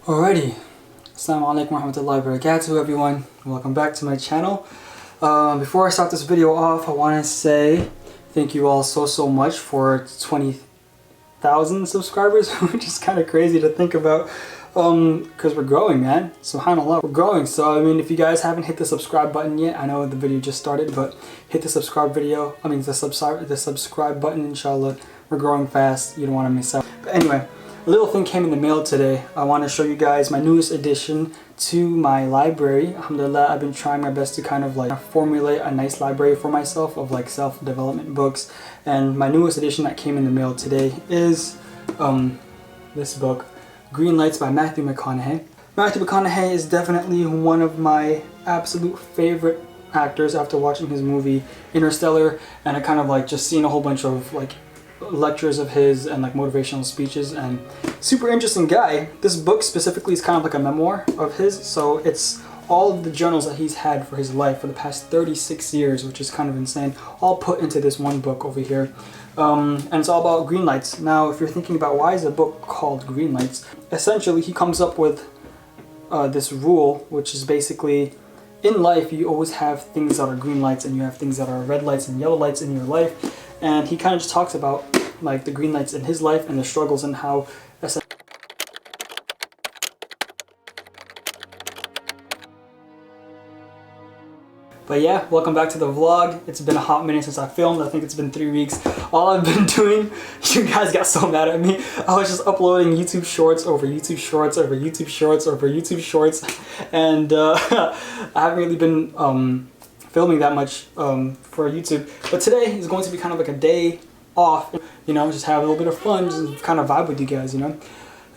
Alrighty, Assalamu alaikum warahmatullahi wabarakatuh everyone. Welcome back to my channel. Before I start this video off, I want to say thank you all so much for 20,000 subscribers, which is kind of crazy to think about because we're growing, man. SubhanAllah, we're growing. So I mean, if you guys haven't hit the subscribe button yet, I know the video just started, but hit the subscribe button, inshallah. We're growing fast, you don't want to miss out. But anyway, a little thing came in the mail today. I want to show you guys my newest addition to my library. Alhamdulillah, I've been trying my best to kind of like formulate a nice library for myself of like self-development books. And my newest addition that came in the mail today is this book, Greenlights by Matthew McConaughey. Matthew McConaughey is definitely one of my absolute favorite actors after watching his movie Interstellar, and I kind of like just seen a whole bunch of like lectures of his and like motivational speeches, and super interesting guy. This book specifically is kind of like a memoir of his, so it's all of the journals that he's had for his life for the past 36 years, which is kind of insane, all put into this one book over here. And it's all about green lights. Now if you're thinking about why is a book called Greenlights, essentially he comes up with this rule, which is basically in life you always have things that are green lights and you have things that are red lights and yellow lights in your life. And he kind of just talks about like the green lights in his life and the struggles and how But yeah, welcome back to the vlog. It's been a hot minute since I filmed. I think it's been 3 weeks. All I've been doing, you guys got so mad at me. I was just uploading YouTube shorts over YouTube shorts over YouTube shorts over YouTube shorts. And I haven't really been filming that much for YouTube. But today is going to be kind of like a day off. You know, just have a little bit of fun, just kind of vibe with you guys, you know.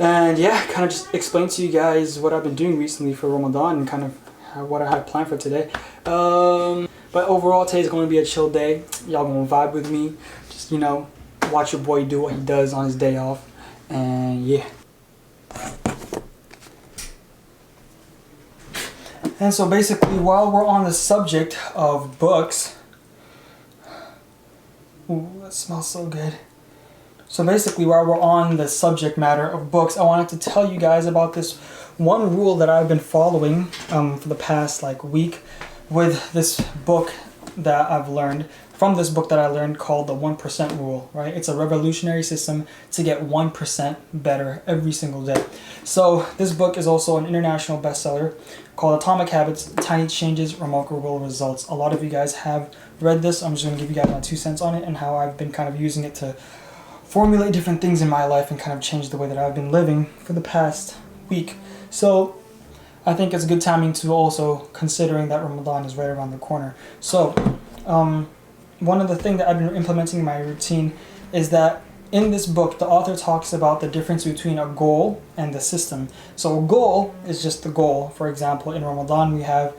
And yeah, kind of just explain to you guys what I've been doing recently for Ramadan and kind of what I had planned for today. But overall, today's going to be a chill day. Y'all gonna vibe with me. Just, you know, watch your boy do what he does on his day off. And yeah. And so basically, while we're on the subject of books, ooh, that smells so good. So basically, while we're on the subject matter of books, I wanted to tell you guys about this one rule that I've been following for the past like week with this book that I've learned. From this book that I learned called the 1% rule, right? It's a revolutionary system to get 1% better every single day. So this book is also an international bestseller called Atomic Habits, Tiny Changes, Remarkable Results. A lot of you guys have read this. I'm just going to give you guys my 2 cents on it and how I've been kind of using it to formulate different things in my life and kind of change the way that I've been living for the past week. So I think it's good timing to also considering that Ramadan is right around the corner. So one of the things that I've been implementing in my routine is that in this book, the author talks about the difference between a goal and the system. So a goal is just the goal. For example, in Ramadan, we have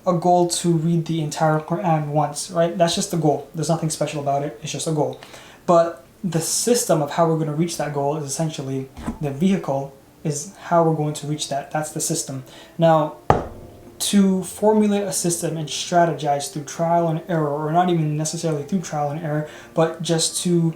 a goal to read the entire Quran once, right? That's just the goal. There's nothing special about it. It's just a goal. But the system of how we're going to reach that goal is essentially the vehicle is how we're going to reach that. That's the system. Now, to formulate a system and strategize through trial and error, or not even necessarily through trial and error, but just to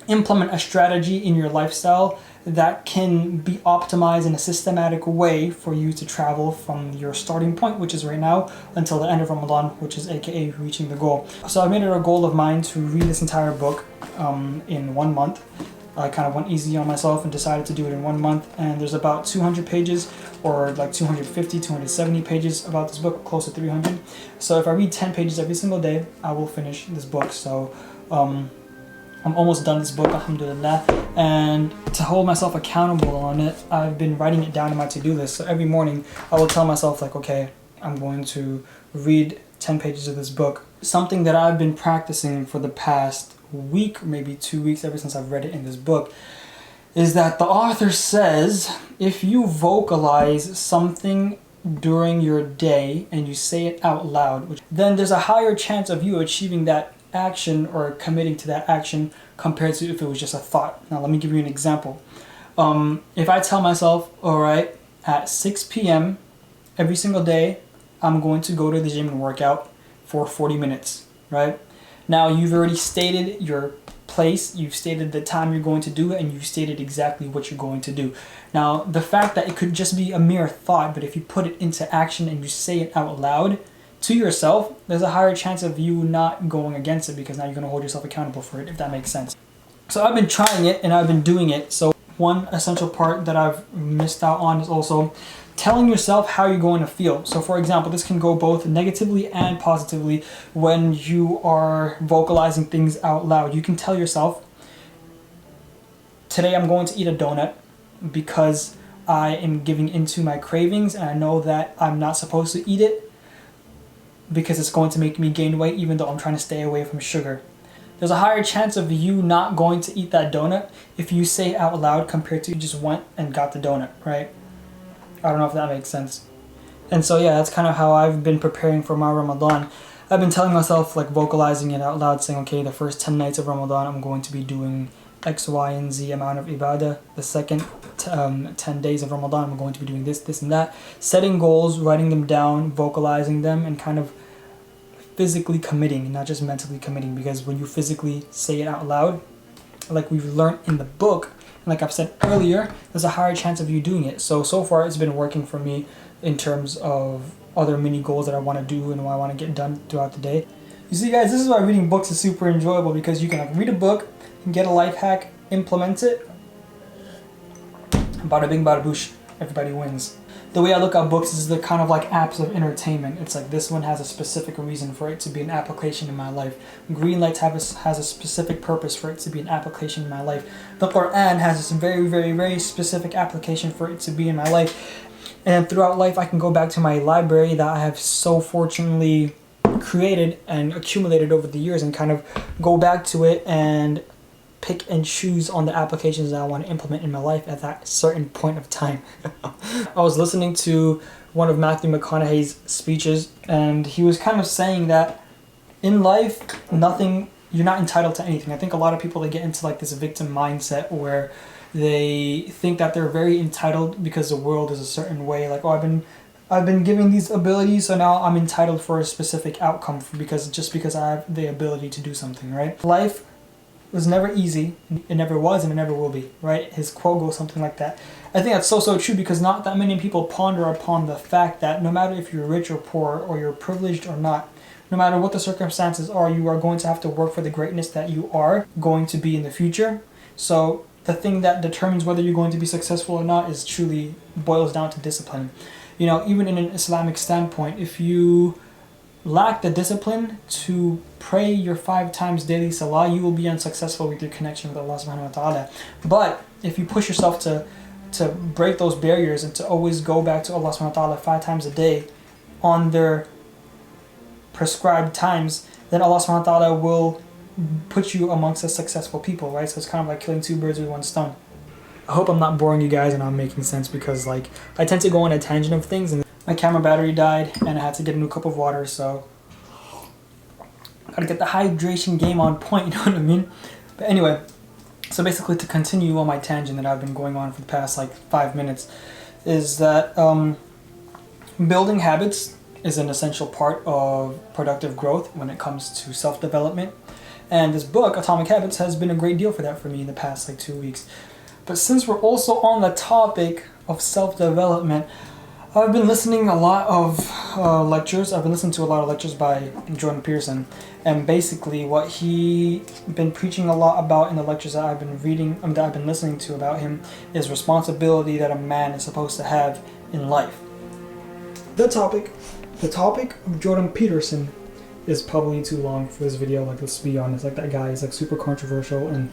implement a strategy in your lifestyle that can be optimized in a systematic way for you to travel from your starting point, which is right now, until the end of Ramadan, which is aka reaching the goal. So I made it a goal of mine to read this entire book in 1 month. I kind of went easy on myself and decided to do it in 1 month, and there's about 200 pages or like 250, 270 pages about this book, close to 300. So if I read 10 pages every single day, I will finish this book. So I'm almost done this book, alhamdulillah. And to hold myself accountable on it, I've been writing it down in my to-do list. So every morning I will tell myself like, okay, I'm going to read 10 pages of this book. Something that I've been practicing for the past week, maybe 2 weeks, ever since I've read it in this book, is that the author says if you vocalize something during your day and you say it out loud, then there's a higher chance of you achieving that action or committing to that action compared to if it was just a thought. Now let me give you an example. If I tell myself, all right, at 6 p.m. every single day I'm going to go to the gym and work out for 40 minutes, right? Now you've already stated your place, you've stated the time you're going to do it, and you've stated exactly what you're going to do. Now, the fact that it could just be a mere thought, but if you put it into action and you say it out loud to yourself, there's a higher chance of you not going against it, because now you're going to hold yourself accountable for it, if that makes sense. So I've been trying it and I've been doing it. So one essential part that I've missed out on is also telling yourself how you're going to feel. So for example, this can go both negatively and positively when you are vocalizing things out loud. You can tell yourself, today I'm going to eat a donut because I am giving into my cravings and I know that I'm not supposed to eat it because it's going to make me gain weight, even though I'm trying to stay away from sugar. There's a higher chance of you not going to eat that donut if you say it out loud compared to you just went and got the donut, right? I don't know if that makes sense. And so yeah, that's kind of how I've been preparing for my Ramadan. I've been telling myself, like vocalizing it out loud, saying, okay, the first 10 nights of Ramadan, I'm going to be doing X, Y, and Z amount of ibadah. The second 10 days of Ramadan, I'm going to be doing this, this, and that. Setting goals, writing them down, vocalizing them, and kind of physically committing, not just mentally committing. Because when you physically say it out loud, like we've learned in the book, and like I've said earlier, there's a higher chance of you doing it. So far it's been working for me in terms of other mini goals that I want to do and what I want to get done throughout the day. You see guys, this is why reading books is super enjoyable, because you can like read a book and get a life hack, implement it, bada bing bada boosh, everybody wins. The way I look at books is the kind of like apps of entertainment. It's like this one has a specific reason for it to be an application in my life. Greenlights has a specific purpose for it to be an application in my life. The Quran has this very, very, very specific application for it to be in my life. And throughout life, I can go back to my library that I have so fortunately created and accumulated over the years and kind of go back to it and pick and choose on the applications that I want to implement in my life at that certain point of time. I was listening to one of Matthew McConaughey's speeches, and he was kind of saying that in life, you're not entitled to anything. I think a lot of people, they get into like this victim mindset where they think that they're very entitled because the world is a certain way. Like, oh, I've been given these abilities, so now I'm entitled for a specific outcome because I have the ability to do something, right? Life was never easy. It never was, and it never will be, right? His quote goes something like that. I think that's so true, because not that many people ponder upon the fact that no matter if you're rich or poor, or you're privileged or not, no matter what the circumstances are, you are going to have to work for the greatness that you are going to be in the future. So the thing that determines whether you're going to be successful or not is truly boils down to discipline. You know, even in an Islamic standpoint, if you lack the discipline to pray your 5 times daily salah, you will be unsuccessful with your connection with Allah subhanahu wa ta'ala. But if you push yourself to break those barriers and to always go back to Allah subhanahu wa ta'ala 5 times a day on their prescribed times, then Allah subhanahu wa ta'ala will put you amongst the successful people, right? So it's kind of like killing 2 birds with 1 stone. I hope I'm not boring you guys and I'm making sense, because like I tend to go on a tangent of things, and my camera battery died and I had to get a new cup of water, so gotta get the hydration game on point, you know what I mean? But anyway, so basically, to continue on my tangent that I've been going on for the past like 5 minutes, is that building habits is an essential part of productive growth when it comes to self-development. And this book, Atomic Habits, has been a great deal for that for me in the past like 2 weeks. But since we're also on the topic of self-development, I've been listening a lot of lectures. I've been listening to a lot of lectures by Jordan Peterson, and basically what he been preaching a lot about in the lectures that I've been reading, that I've been listening to about him, is responsibility that a man is supposed to have in life. The topic of Jordan Peterson is probably too long for this video. Like, let's be honest, like that guy is like super controversial, and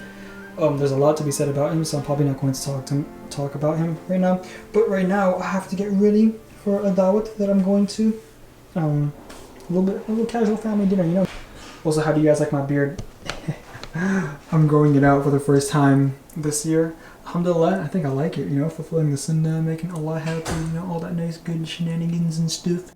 there's a lot to be said about him, so I'm probably not going to talk about him right now. But right now, I have to get ready for a dawat that I'm going to. A little casual family dinner, you know. Also, how do you guys like my beard? I'm growing it out for the first time this year. Alhamdulillah, I think I like it, you know, fulfilling the sunnah, making Allah happy, you know, all that nice good shenanigans and stuff.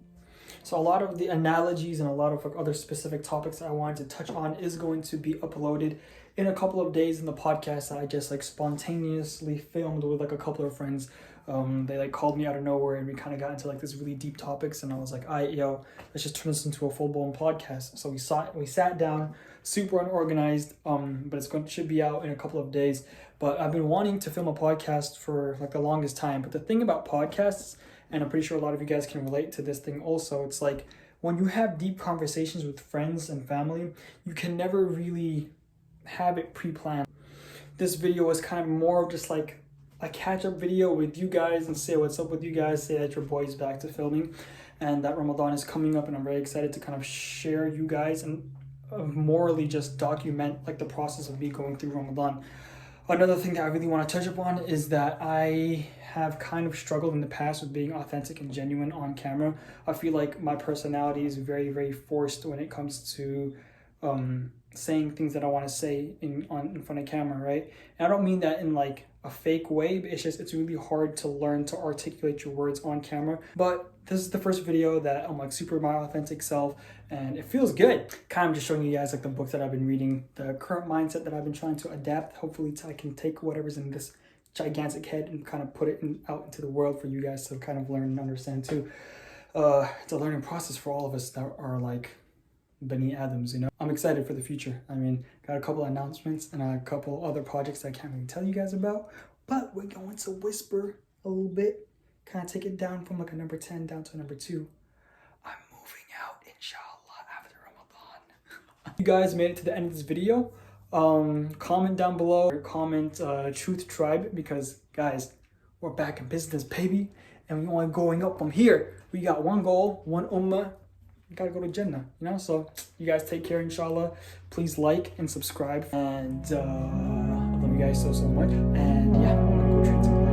So a lot of the analogies and a lot of other specific topics that I wanted to touch on is going to be uploaded in a couple of days in the podcast that I just like spontaneously filmed with like a couple of friends. They like called me out of nowhere, and we kind of got into like this really deep topics, and I was like, let's just turn this into a full-blown podcast. So we sat down, super unorganized, but should be out in a couple of days. But I've been wanting to film a podcast for like the longest time. But the thing about podcasts, and I'm pretty sure a lot of you guys can relate to this thing also, it's like when you have deep conversations with friends and family, you can never really have it pre-planned. This video was kind of more of just like a catch-up video with you guys and say what's up with you guys, say that your boy's back to filming and that Ramadan is coming up, and I'm very excited to kind of share you guys and morally just document like the process of me going through Ramadan. Another thing that I really want to touch upon is that I have kind of struggled in the past with being authentic and genuine on camera. I feel like my personality is very, very forced when it comes to saying things that I want to say in front of camera, right? And I don't mean that in like a fake way, but it's really hard to learn to articulate your words on camera. But this is the first video that I'm like super my authentic self, and it feels good. Kind of just showing you guys like the books that I've been reading, the current mindset that I've been trying to adapt. Hopefully I can take whatever's in this gigantic head and kind of put it out into the world for you guys to kind of learn and understand too. It's a learning process for all of us that are like Bani Adams, you know. I'm excited for the future. I mean, got a couple of announcements and a couple other projects I can't really tell you guys about, but we're going to whisper a little bit, kind of take it down from like a number 10 down to a number 2. I'm moving out, inshallah, after Ramadan. You guys made it to the end of this video. Comment down below, or comment Truth Tribe, because guys, we're back in business, baby, and we're only going up from here. We got one goal, one ummah. You gotta go to Jannah, you know? So you guys take care, inshallah. Please like and subscribe. And I love you guys so much. And yeah, I'm gonna go train some